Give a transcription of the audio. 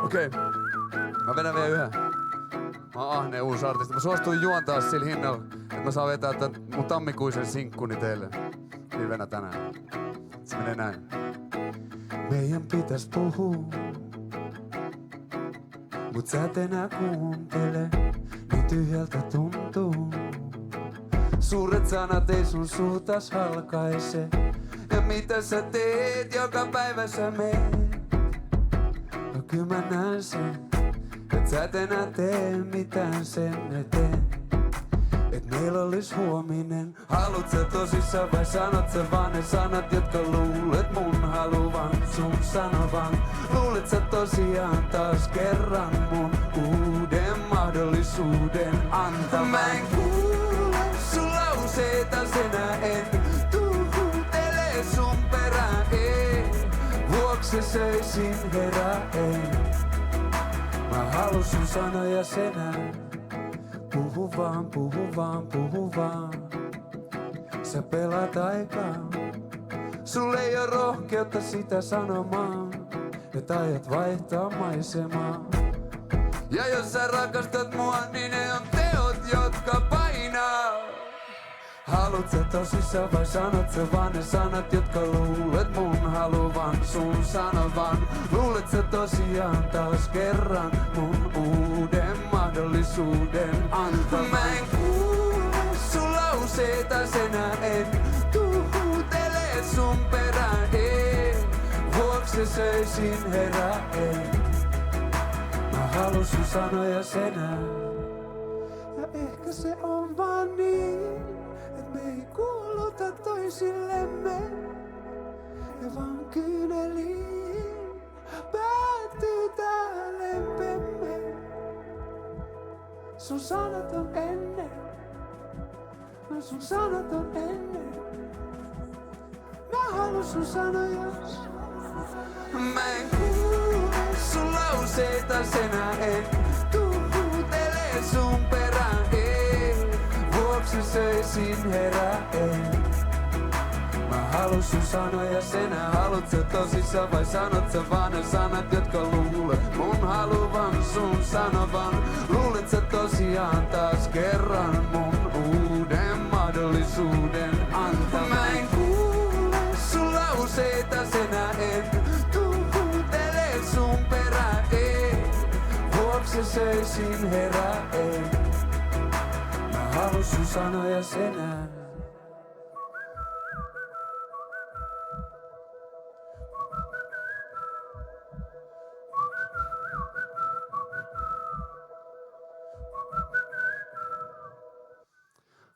Okei. Mä vedän vielä yhden. Mä oon Ahne, uusi artisti. Mä suostuin juontaa sillä hinnalla, että mä saan vetää tän mun tammikuisen sinkkuni teille. Livenä tänään. Se menee näin. Meidän pitäis puhua, mut sä et enää kuuntele, niin tyhjältä tuntuu. Suuret sanat ei sun suutas halkaise, ja mitä sä teet, joka päivä sä meet. No kyllä mä näen sen, et sä et enää tee mitään sen eteen, et meillä olis huominen. Haluut sä tosissaan vai sanot sä vaan ne sanat, jotka luulet mun haluvan sun sanovan? Luulet sä tosiaan taas kerran mun uuden mahdollisuuden antavan? Mä en kuule sun lauseitas enää, en tuhutele sun perään, ei. Vuoksi söisin herää, ei. Mä halus sun sanoja senään. Puhu vaan, puhu vaan, puhu vaan. Sä pelaat aikaa. Sulle ei oo rohkeutta sitä sanomaan, että aiot vaihtaa maisemaa. Ja jos sä rakastat mua, niin ne on teot, jotka painaa. Haluut sä tosissaan vai sanot sä vaan ne sanat, jotka luulet mun haluvan sun sanovan? Luulet sä tosiaan taas kerran mun uuden mahdollisuuden antavan? Mä en kuule sun lauseitas enää, en tuhutele sun perään, ei. Vuoksi söisin herää, ei. Mä halus sun sanoja senää. Ja ehkä se on vaan niin, et me ei kuuluta toisillemme, ja vaan kyyneliin päättyy tää lempemme. Sun sanat on ennen, no sun sanat on ennen. Mä halus sun sanoja. Mä en kuule sun lauseitas enää, en tuhutele sun perään, ei. Vuoksi söisin herää, ei. Mä halus sun sanoja senä. Haluut sä tosissaan vai sanot sä vaan ne sanat, jotka luulet mun haluvan sun sanovan? Luulet sä tosiaan taas kerran mun uuden mahdollisuuden antavan? Mä en kuule sun lauseitas enää, en tuhutele sun perään, ei. Vuoksi söisin herää, ei. Mä halus sun sanoja senään.